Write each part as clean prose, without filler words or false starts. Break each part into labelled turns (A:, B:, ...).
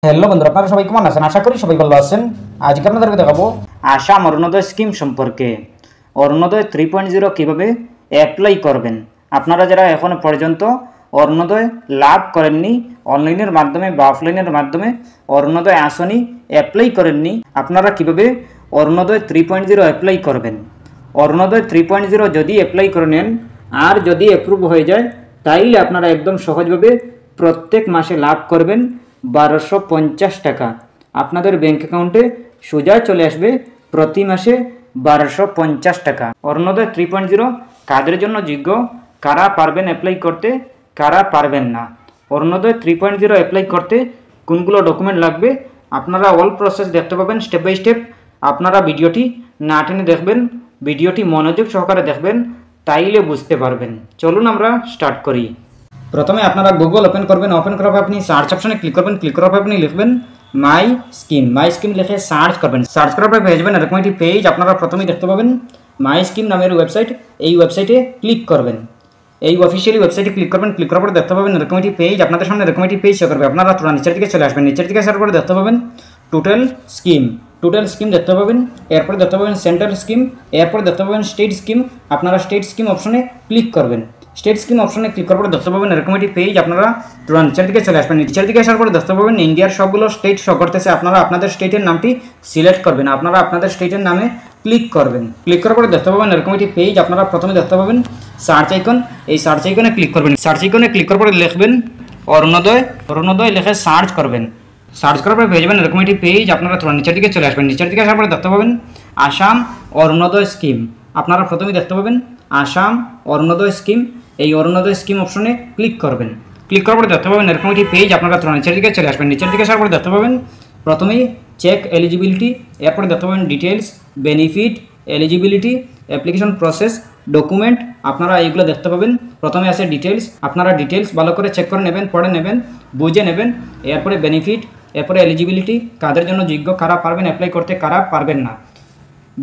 A: Hello বন্ধুরা, আপনারা সবাই কেমন আছেন? আশা করি সবাই ভালো আছেন। আজকে আপনাদেরকে দেখাবো আসাম অরুণোদয় স্কিম সম্পর্কে। অরুণোদয় 3.0 কীভাবে অ্যাপ্লাই করবেন। আপনারা যারা এখনও পর্যন্ত অরুণোদয় লাভ করেননি, অনলাইনের মাধ্যমে বা অফলাইনের মাধ্যমে অরুণোদয় আসনি অ্যাপ্লাই করেননি, আপনারা কীভাবে অরুণোদয় 3.0 অ্যাপ্লাই করবেন। অরুণোদয় 3.0 যদি অ্যাপ্লাই করে নেন আর যদি অ্যাপ্রুভ হয়ে যায়, তাইলে আপনারা একদম সহজভাবে প্রত্যেক মাসে লাভ করবেন 1250 টাকা। আপনাদের ব্যাঙ্ক অ্যাকাউন্টে সোজা চলে আসবে প্রতি মাসে 1250 টাকা। অরুণোদয় 3.0 কাদের জন্য যোগ্য, কারা পারবেন অ্যাপ্লাই করতে, কারা পারবেন না। অরুণোদয় 3.0 অ্যাপ্লাই করতে কোনগুলো ডকুমেন্ট লাগবে আপনারা অল প্রসেস দেখতে পাবেন স্টেপ বাই স্টেপ। আপনারা ভিডিওটি না টেনে দেখবেন, ভিডিওটি মনোযোগ সহকারে দেখবেন, তাইলে বুঝতে পারবেন। চলুন আমরা স্টার্ট করি। প্রথমে আপনারা গুগল ওপেন করবেন। ওপেন করার পর আপনি সার্চ অপশনে ক্লিক করবেন। ক্লিক করার পর আপনি লিখবেন মাই স্কিম লিখে সার্চ করবেন। সার্চ করার পর পেয়ে যাবেন এরকম একটি পেজ। আপনারা প্রথমেই দেখতে পাবেন মাই স্কিম নামের ওয়েবসাইট। এই ওয়েবসাইটে ক্লিক করবেন, এই অফিসিয়ালি ওয়েবসাইটে ক্লিক করবেন। ক্লিক করার পর দেখতে পাবেন এরকম একটি পেজ। আপনাদের সামনে এরকম একটি পেজ শো করবে। আপনারা তুরন্ত নিচের দিকে চলে আসবেন। নিচের দিকে আসার পরে দেখতে পাবেন টোটাল স্কিম দেখতে পাবেন। এরপরে দেখতে পাবেন সেন্ট্রাল স্কিম, এরপরে দেখতে পাবেন স্টেট স্কিম। আপনারা স্টেট স্কিম অপশনে ক্লিক করবেন। স্টেট স্কিম অপশনে ক্লিক করার পরে দেখতে পাবেন এরকম একটি পেজ। আপনারা তুরন্ত নিচের দিকে চলে আসবেন। নিচের দিকে আসার পরে দেখতে পাবেন ইন্ডিয়ার সবগুলো স্টেট শো করতেছে। আপনারা আপনাদের স্টেটের নামটি সিলেক্ট করবেন। আপনারা আপনাদের স্টেটের নামে ক্লিক করবেন। ক্লিক করার পরে দেখতে পাবেন এরকম একটি পেজ। আপনারা প্রথমে দেখতে পাবেন সার্চ আইকন। এই সার্চ আইকনে ক্লিক করবেন। সার্চ আইকনে ক্লিক করার পরে লিখবেন অরুণোদয় লিখে সার্চ করবেন। সার্চ করার পরে পেয়ে যাবেন এরকম একটি পেজ। আপনারা তুরন্ত নিচের দিকে চলে আসবেন। নিচের দিকে আসার পরে দেখতে পাবেন আসাম অরুণোদয় স্কিম। আপনারা প্রথমে দেখতে পাবেন আসাম অরুণোদয় স্কিম। এই অরুণোদয় স্কিম অপশনে ক্লিক করবেন। ক্লিক করার পরে দেখতে পাবেন এরকম একটি পেজ। আপনারা তুরন্ত নিচের দিকে চলে আসবেন। নিচের দিকে আসার পরে দেখতে পাবেন প্রথমেই চেক এলিজিবিলিটি, এরপরে দেখতে পাবেন details, benefit, eligibility, application process, document. আপনারা এইগুলো দেখতে পাবেন। প্রথমে আছে ডিটেলস। আপনারা ডিটেলস ভালো করে চেক করে নেবেন, পড়ে নেবেন, বুঝে নেবেন। এরপরে বেনিফিট, এরপরে এলিজিবিলিটি, কাদের জন্য যোগ্য, কারা পারবেন অ্যাপ্লাই করতে, কারা পারবেন না,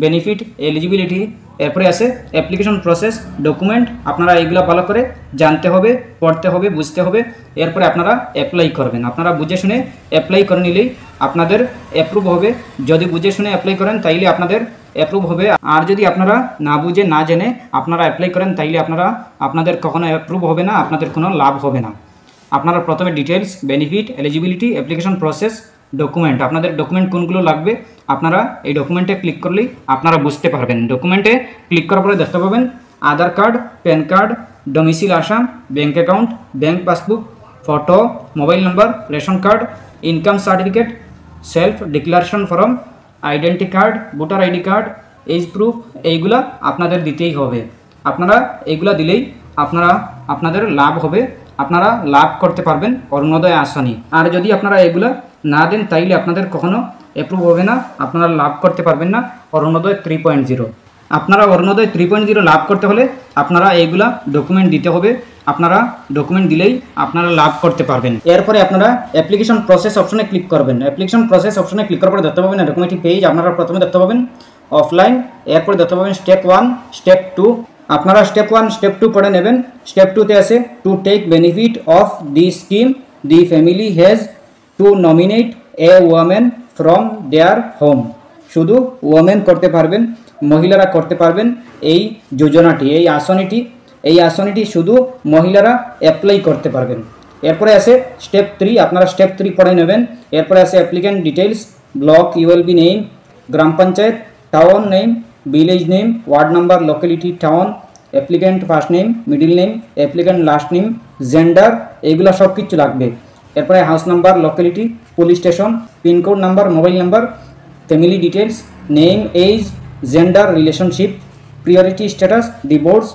A: বেনিফিট, এলিজিবিলিটি। এরপরে আছে অ্যাপ্লিকেশন প্রসেস, ডকুমেন্ট। আপনারা এইগুলো ভালো করে জানতে হবে, পড়তে হবে, বুঝতে হবে। এরপরে আপনারা অ্যাপ্লাই করবেন। আপনারা বুঝে শুনে অ্যাপ্লাই করে নিলেই আপনাদের অ্যাপ্রুভ হবে। যদি বুঝে শুনে অ্যাপ্লাই করেন তাইলে আপনাদের অ্যাপ্রুভ হবে। আর যদি আপনারা না বুঝে না জেনে আপনারা অ্যাপ্লাই করেন তাইলে আপনাদের কখনো অ্যাপ্রুভ হবে না, আপনাদের কোনো লাভ হবে না। আপনারা প্রথমে details, benefit, eligibility, application process, document. আপনাদের ডকুমেন্ট কোনগুলো লাগবে আপনারা এই ডকুমেন্টে ক্লিক করলেই আপনারা বুঝতে পারবেন। ডকুমেন্টে ক্লিক করার পরে দেখতে পাবেন Aadhaar card, PAN card, domicile Assam, bank account, bank passbook, photo, mobile number, ration card, income certificate, self declaration form, identity card, voter ID card, age proof. এইগুলা আপনাদের দিতেই হবে। আপনারা এইগুলা দিলেই আপনাদের লাভ হবে। আপনারা লাভ করতে পারবেন অরুণোদয় আসনি। আর যদি আপনারা এগুলা না দেন তাইলে আপনাদের কখনো অ্যাপ্রুভ হবে না, আপনারা লাভ করতে পারবেন না অরুণোদয় 3.0। আপনারা অরুণোদয় 3.0 লাভ করতে হলে আপনারা এইগুলা ডকুমেন্ট দিতে হবে। আপনারা ডকুমেন্ট দিলেই আপনারা লাভ করতে পারবেন। এরপরে আপনারা অ্যাপ্লিকেশন প্রসেস অপশনে ক্লিক করবেন। অ্যাপ্লিকেশন প্রসেস অপশনে ক্লিক করার পরে দেখতে পাবেন এরকম একটি পেজ। আপনারা প্রথমে দেখতে পাবেন অফলাইন, এরপরে দেখতে পাবেন স্টেপ 1, স্টেপ 2। আপনারা স্টেপ 1, স্টেপ 2 পড়ে নেবেন। স্টেপ 2তে আছে to take benefit of the scheme the family has to nominate a women from their home. শুধু ওয়ামেন করতে পারবেন, মহিলারা করতে পারবেন এই যোজনাটি, এই আসনিটি শুধু মহিলারা অ্যাপ্লাই করতে পারবেন। এরপরে আছে স্টেপ 3। আপনারা স্টেপ 3 পড়ে নেবেন। এরপরে আছে applicant details, block ULB name, gram panchayat, town name, village name, ward number, locality, town, applicant first name, middle name, applicant last name, gender. এইগুলো সব কিছু লাগবে। এরপরে house number, locality, police station, pincode number, mobile number, family details, name, age, gender, relationship, priority status, divorce.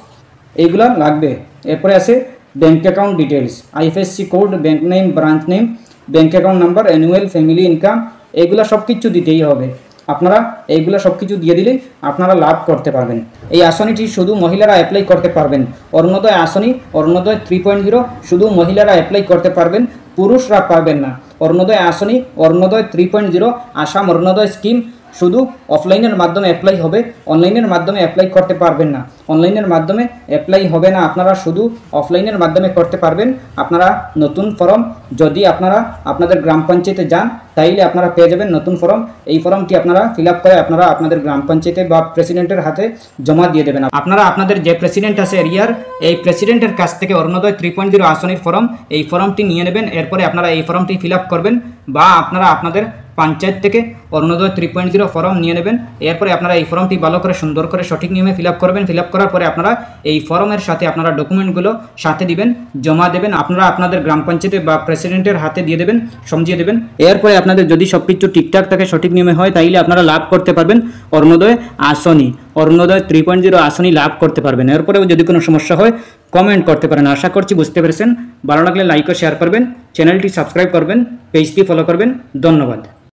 A: এইগুলো লাগবে। এরপরে আছে bank account details, IFSC code, bank name, branch name, bank account number, annual family income. এইগুলো সব কিছু দিতেই হবে। আপনারা এইগুলো সব কিছু দিয়ে দিলেই আপনারা লাভ করতে পারবেন। এই আসনিটি শুধু মহিলারা অ্যাপ্লাই করতে পারবেন। অরুণোদয় আসনি, অরুণোদয় 3.0 শুধু মহিলারা অ্যাপ্লাই করতে পারবেন, পুরুষরা পারবেন না। অরুণোদয় আসনি, অরুণোদয় 3.0 আসাম অরুণোদয় স্কিম শুধু অফলাইনের মাধ্যমে অ্যাপ্লাই হবে, অনলাইনের মাধ্যমে অ্যাপ্লাই করতে পারবেন না। অনলাইনের মাধ্যমে অ্যাপ্লাই হবে না, আপনারা শুধু অফলাইনের মাধ্যমে করতে পারবেন। আপনারা নতুন ফর্ম যদি আপনারা আপনাদের গ্রাম পঞ্চায়েতে যান তাইলে আপনারা পেয়ে যাবেন নতুন ফর্ম। এই ফর্মটি আপনারা ফিল আপ করে আপনারা আপনাদের গ্রাম পঞ্চায়েতে বা প্রেসিডেন্টের হাতে জমা দিয়ে দেবেন। আপনারা আপনাদের যে প্রেসিডেন্ট আছে এরিয়ার, এই প্রেসিডেন্টের কাছ থেকে অরুণোদয় 3.0 আসনের ফর্ম, এই ফর্মটি নিয়ে নেবেন। এরপরে আপনারা এই ফর্মটি ফিল আপ করবেন, বা আপনারা আপনাদের পঞ্চায়েত থেকে অরুণোদয় 3.0 ফর্ম নিয়ে নেবেন। এরপরে আপনারা এই ফর্মটি ভালো করে সুন্দর করে সঠিক নিয়মে ফিল আপ করবেন। ফিল আপ করার পরে আপনারা এই ফর্মের সাথে আপনারা ডকুমেন্টগুলো সাথে দিবেন, জমা দেবেন। আপনারা আপনাদের গ্রাম পঞ্চায়েতে বা প্রেসিডেন্টের হাতে দিয়ে দেবেন, সমঝিয়ে দেবেন। এরপরে আপনাদের যদি সব কিছু ঠিকঠাক থাকে, সঠিক নিয়মে হয়, তাইলে আপনারা লাভ করতে পারবেন অরুণোদয় আসনি, অরুণোদয় 3.0 আসনি লাভ করতে পারবেন। এরপরেও যদি কোনো সমস্যা হয় কমেন্ট করতে পারেন। আশা করছি বুঝতে পেরেছেন। ভালো লাগলে লাইক ও শেয়ার করবেন, চ্যানেলটি সাবস্ক্রাইব করবেন, পেজটি ফলো করবেন। ধন্যবাদ।